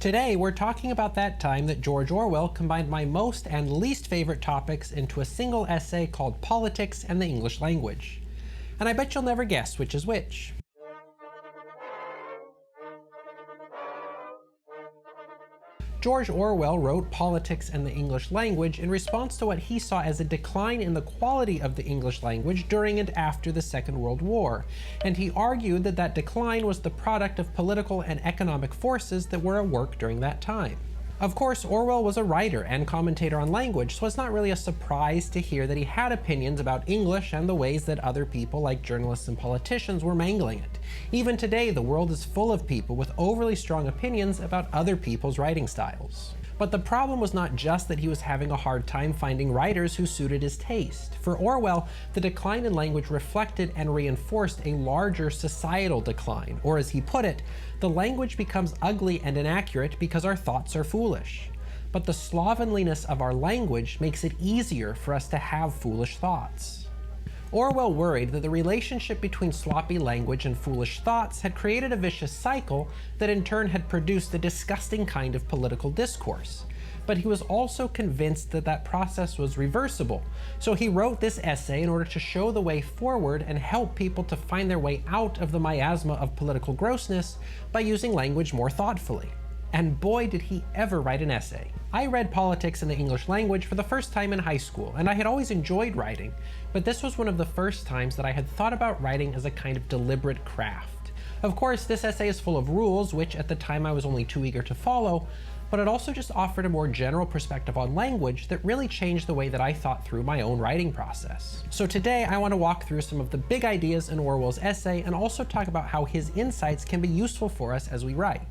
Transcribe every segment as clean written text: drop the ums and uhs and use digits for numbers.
Today, we're talking about that time that George Orwell combined my most and least favorite topics into a single essay called Politics and the English Language. And I bet you'll never guess which is which. George Orwell wrote Politics and the English Language in response to what he saw as a decline in the quality of the English language during and after the Second World War, and he argued that that decline was the product of political and economic forces that were at work during that time. Of course, Orwell was a writer and commentator on language, so it's not really a surprise to hear that he had opinions about English and the ways that other people, like journalists and politicians, were mangling it. Even today, the world is full of people with overly strong opinions about other people's writing styles. But the problem was not just that he was having a hard time finding writers who suited his taste. For Orwell, the decline in language reflected and reinforced a larger societal decline, or as he put it, the language becomes ugly and inaccurate because our thoughts are foolish. But the slovenliness of our language makes it easier for us to have foolish thoughts. Orwell worried that the relationship between sloppy language and foolish thoughts had created a vicious cycle that in turn had produced a disgusting kind of political discourse. But he was also convinced that that process was reversible, so he wrote this essay in order to show the way forward and help people to find their way out of the miasma of political grossness by using language more thoughtfully. And boy did he ever write an essay. I read Politics in the English Language for the first time in high school, and I had always enjoyed writing, but this was one of the first times that I had thought about writing as a kind of deliberate craft. Of course, this essay is full of rules, which at the time I was only too eager to follow, but it also just offered a more general perspective on language that really changed the way that I thought through my own writing process. So today I want to walk through some of the big ideas in Orwell's essay and also talk about how his insights can be useful for us as we write.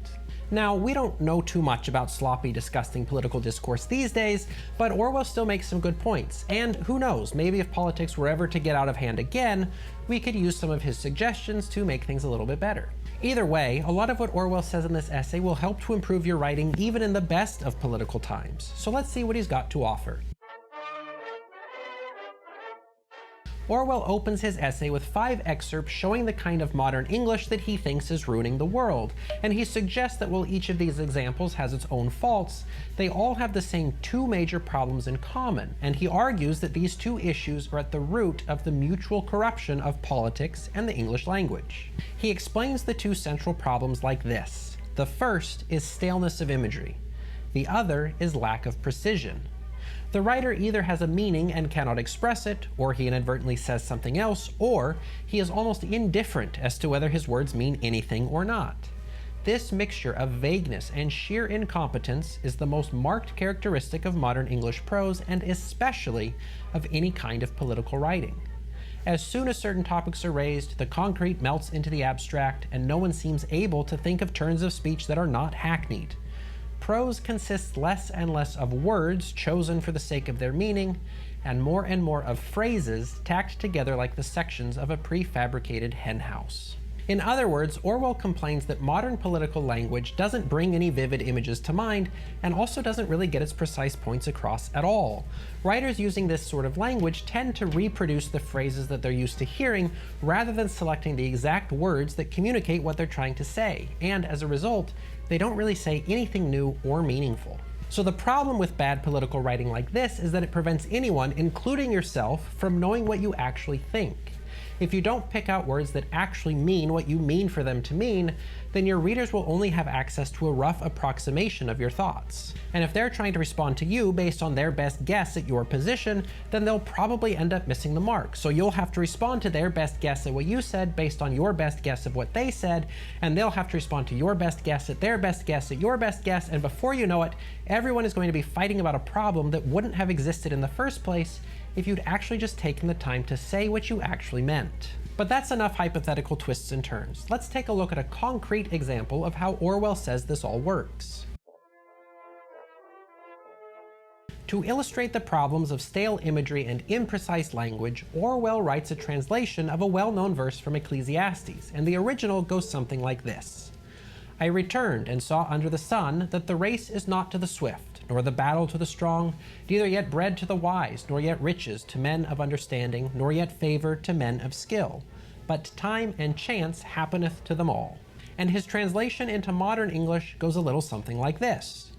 Now, we don't know too much about sloppy, disgusting political discourse these days, but Orwell still makes some good points, and who knows, maybe if politics were ever to get out of hand again, we could use some of his suggestions to make things a little bit better. Either way, a lot of what Orwell says in this essay will help to improve your writing even in the best of political times, so let's see what he's got to offer. Orwell opens his essay with 5 excerpts showing the kind of modern English that he thinks is ruining the world, and he suggests that while each of these examples has its own faults, they all have the same 2 major problems in common, and he argues that these 2 issues are at the root of the mutual corruption of politics and the English language. He explains the 2 central problems like this. The first is staleness of imagery. The other is lack of precision. The writer either has a meaning and cannot express it, or he inadvertently says something else, or he is almost indifferent as to whether his words mean anything or not. This mixture of vagueness and sheer incompetence is the most marked characteristic of modern English prose, and especially of any kind of political writing. As soon as certain topics are raised, the concrete melts into the abstract, and no one seems able to think of turns of speech that are not hackneyed. Prose consists less and less of words chosen for the sake of their meaning, and more of phrases tacked together like the sections of a prefabricated henhouse. In other words, Orwell complains that modern political language doesn't bring any vivid images to mind, and also doesn't really get its precise points across at all. Writers using this sort of language tend to reproduce the phrases that they're used to hearing, rather than selecting the exact words that communicate what they're trying to say, and as a result, they don't really say anything new or meaningful. So the problem with bad political writing like this is that it prevents anyone, including yourself, from knowing what you actually think. If you don't pick out words that actually mean what you mean for them to mean, then your readers will only have access to a rough approximation of your thoughts. And if they're trying to respond to you based on their best guess at your position, then they'll probably end up missing the mark. So you'll have to respond to their best guess at what you said based on your best guess of what they said, and they'll have to respond to your best guess at their best guess at your best guess, and before you know it, everyone is going to be fighting about a problem that wouldn't have existed in the first place if you'd actually just taken the time to say what you actually meant. But that's enough hypothetical twists and turns. Let's take a look at a concrete example of how Orwell says this all works. To illustrate the problems of stale imagery and imprecise language, Orwell writes a translation of a well-known verse from Ecclesiastes, and the original goes something like this. I returned and saw under the sun that the race is not to the swift, nor the battle to the strong, neither yet bread to the wise, nor yet riches to men of understanding, nor yet favor to men of skill. But time and chance happeneth to them all. and his translation into modern English goes a little something like this.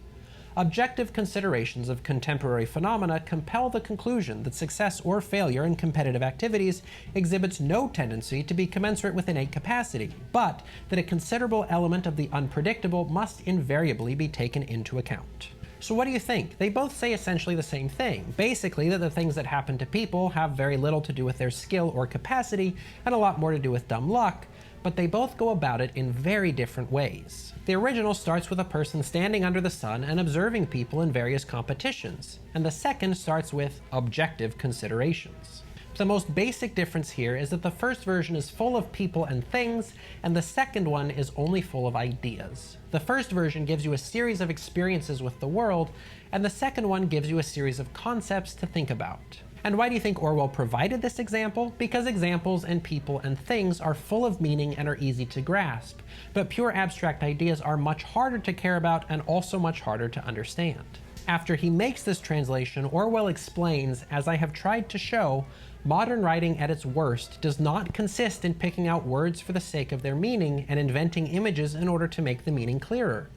Objective considerations of contemporary phenomena compel the conclusion that success or failure in competitive activities exhibits no tendency to be commensurate with innate capacity, but that a considerable element of the unpredictable must invariably be taken into account. So what do you think? They both say essentially the same thing. Basically, that the things that happen to people have very little to do with their skill or capacity and a lot more to do with dumb luck, but they both go about it in very different ways. The original starts with a person standing under the sun and observing people in various competitions, and the second starts with objective considerations. The most basic difference here is that the first version is full of people and things, and the second one is only full of ideas. The first version gives you a series of experiences with the world, and the second one gives you a series of concepts to think about. And why do you think Orwell provided this example? Because examples and people and things are full of meaning and are easy to grasp, but pure abstract ideas are much harder to care about and also much harder to understand. After he makes this translation, Orwell explains, as I have tried to show, modern writing at its worst does not consist in picking out words for the sake of their meaning and inventing images in order to make the meaning clearer.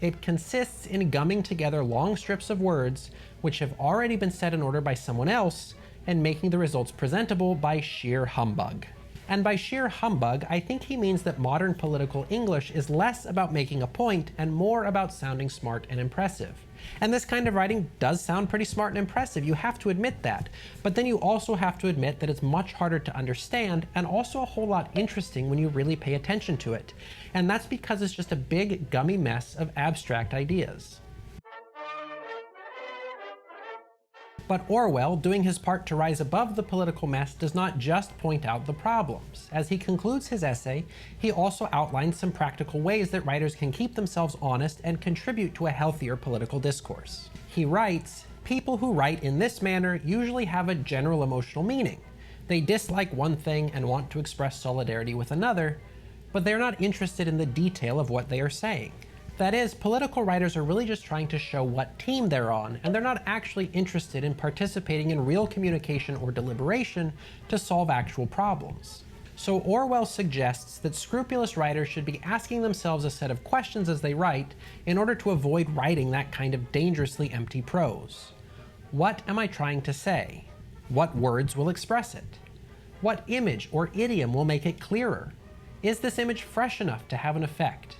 It consists in gumming together long strips of words which have already been set in order by someone else and making the results presentable by sheer humbug. And by sheer humbug, I think he means that modern political English is less about making a point and more about sounding smart and impressive. And this kind of writing does sound pretty smart and impressive, you have to admit that. But then you also have to admit that it's much harder to understand and also a whole lot interesting when you really pay attention to it. And that's because it's just a big gummy mess of abstract ideas. But Orwell, doing his part to rise above the political mess, does not just point out the problems. As he concludes his essay, he also outlines some practical ways that writers can keep themselves honest and contribute to a healthier political discourse. He writes, "People who write in this manner usually have a general emotional meaning. They dislike one thing and want to express solidarity with another, but they're not interested in the detail of what they are saying." That is, political writers are really just trying to show what team they're on, and they're not actually interested in participating in real communication or deliberation to solve actual problems. So Orwell suggests that scrupulous writers should be asking themselves a set of questions as they write in order to avoid writing that kind of dangerously empty prose. What am I trying to say? What words will express it? What image or idiom will make it clearer? Is this image fresh enough to have an effect?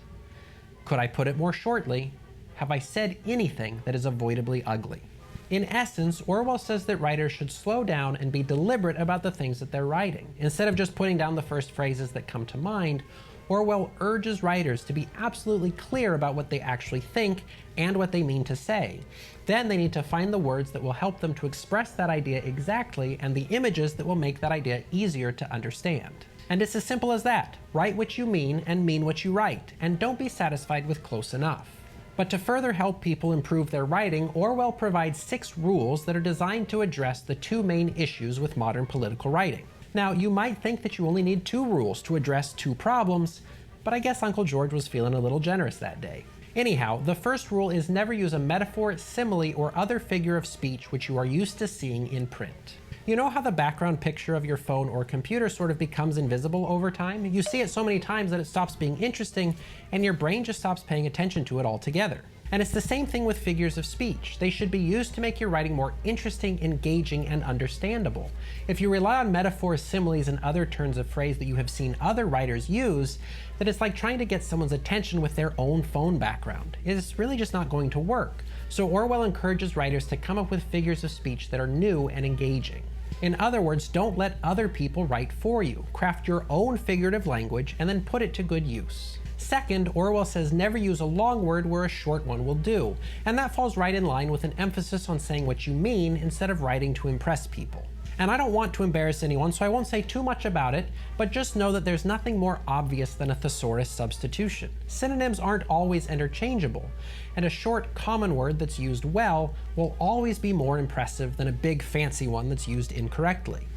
Could I put it more shortly? Have I said anything that is avoidably ugly? In essence, Orwell says that writers should slow down and be deliberate about the things that they're writing. Instead of just putting down the first phrases that come to mind, Orwell urges writers to be absolutely clear about what they actually think and what they mean to say. Then they need to find the words that will help them to express that idea exactly and the images that will make that idea easier to understand. And it's as simple as that. Write what you mean and mean what you write, and don't be satisfied with close enough. But to further help people improve their writing, Orwell provides 6 rules that are designed to address the 2 main issues with modern political writing. Now, you might think that you only need 2 rules to address 2 problems, but I guess Uncle George was feeling a little generous that day. Anyhow, the first rule is never use a metaphor, simile, or other figure of speech which you are used to seeing in print. You know how the background picture of your phone or computer sort of becomes invisible over time? You see it so many times that it stops being interesting, and your brain just stops paying attention to it altogether. And it's the same thing with figures of speech. They should be used to make your writing more interesting, engaging, and understandable. If you rely on metaphors, similes, and other turns of phrase that you have seen other writers use, then it's like trying to get someone's attention with their own phone background. It's really just not going to work. So Orwell encourages writers to come up with figures of speech that are new and engaging. In other words, don't let other people write for you. Craft your own figurative language and then put it to good use. Second, Orwell says never use a long word where a short one will do, and that falls right in line with an emphasis on saying what you mean instead of writing to impress people. And I don't want to embarrass anyone, so I won't say too much about it, but just know that there's nothing more obvious than a thesaurus substitution. Synonyms aren't always interchangeable, and a short common word that's used well will always be more impressive than a big fancy one that's used incorrectly.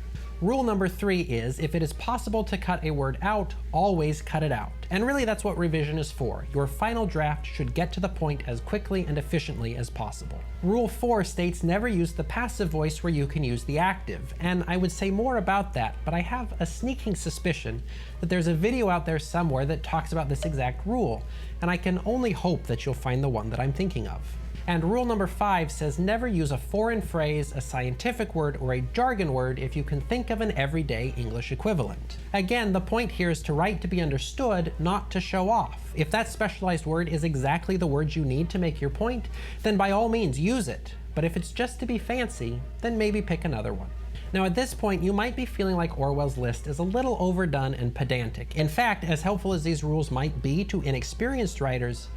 Rule number 3 is, if it is possible to cut a word out, always cut it out. And really that's what revision is for. Your final draft should get to the point as quickly and efficiently as possible. Rule 4 states never use the passive voice where you can use the active. And I would say more about that, but I have a sneaking suspicion that there's a video out there somewhere that talks about this exact rule, and I can only hope that you'll find the one that I'm thinking of. And rule number 5 says never use a foreign phrase, a scientific word, or a jargon word if you can think of an everyday English equivalent. Again, the point here is to write to be understood, not to show off. If that specialized word is exactly the word you need to make your point, then by all means use it. But if it's just to be fancy, then maybe pick another one. Now at this point, you might be feeling like Orwell's list is a little overdone and pedantic. In fact, as helpful as these rules might be to inexperienced writers,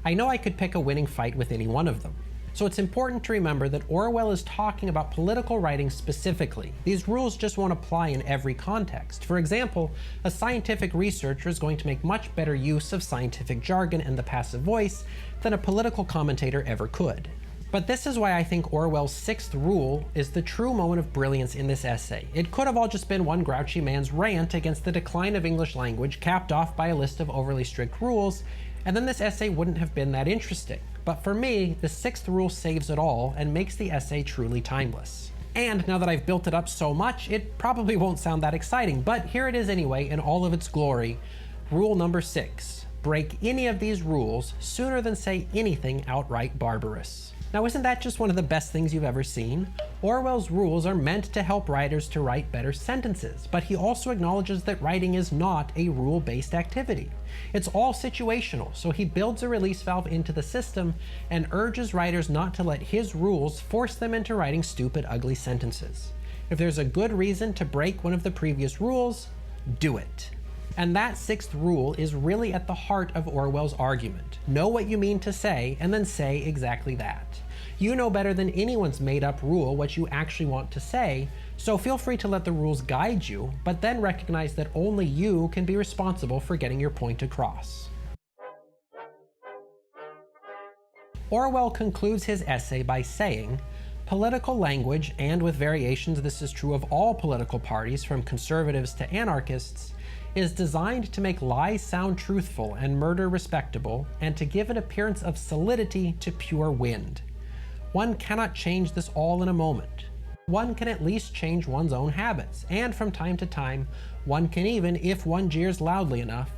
I know I could pick a winning fight with any one of them. So it's important to remember that Orwell is talking about political writing specifically. These rules just won't apply in every context. For example, a scientific researcher is going to make much better use of scientific jargon and the passive voice than a political commentator ever could. But this is why I think Orwell's 6th rule is the true moment of brilliance in this essay. It could have all just been one grouchy man's rant against the decline of English language, capped off by a list of overly strict rules, and then this essay wouldn't have been that interesting. But for me, the 6th rule saves it all and makes the essay truly timeless. And now that I've built it up so much, it probably won't sound that exciting, but here it is anyway in all of its glory. Rule number 6. Break any of these rules sooner than say anything outright barbarous. Now isn't that just one of the best things you've ever seen? Orwell's rules are meant to help writers to write better sentences, but he also acknowledges that writing is not a rule-based activity. It's all situational, so he builds a release valve into the system and urges writers not to let his rules force them into writing stupid, ugly sentences. If there's a good reason to break one of the previous rules, do it. And that 6th rule is really at the heart of Orwell's argument. Know what you mean to say, and then say exactly that. You know better than anyone's made-up rule what you actually want to say, so feel free to let the rules guide you, but then recognize that only you can be responsible for getting your point across. Orwell concludes his essay by saying, political language, and with variations this is true of all political parties from conservatives to anarchists, is designed to make lies sound truthful and murder respectable, and to give an appearance of solidity to pure wind. One cannot change this all in a moment. One can at least change one's own habits, and from time to time, one can even, if one jeers loudly enough,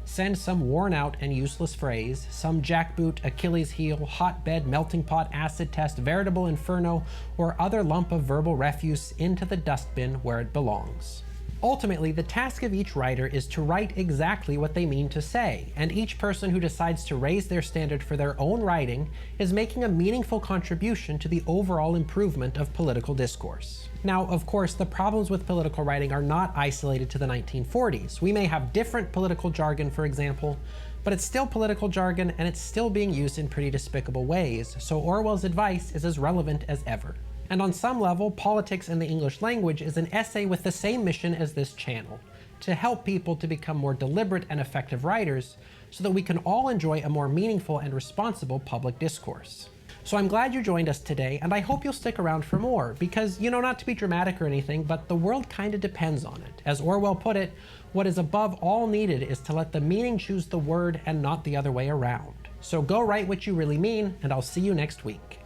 send some worn out and useless phrase, some jackboot, Achilles heel, hotbed, melting pot, acid test, veritable inferno, or other lump of verbal refuse into the dustbin where it belongs. Ultimately, the task of each writer is to write exactly what they mean to say, and each person who decides to raise their standard for their own writing is making a meaningful contribution to the overall improvement of political discourse. Now, of course, the problems with political writing are not isolated to the 1940s. We may have different political jargon, for example, but it's still political jargon and it's still being used in pretty despicable ways, so Orwell's advice is as relevant as ever. And on some level, Politics in the English Language is an essay with the same mission as this channel, to help people to become more deliberate and effective writers so that we can all enjoy a more meaningful and responsible public discourse. So I'm glad you joined us today, and I hope you'll stick around for more, because, you know, not to be dramatic or anything, but the world kinda depends on it. As Orwell put it, what is above all needed is to let the meaning choose the word and not the other way around. So go write what you really mean, and I'll see you next week.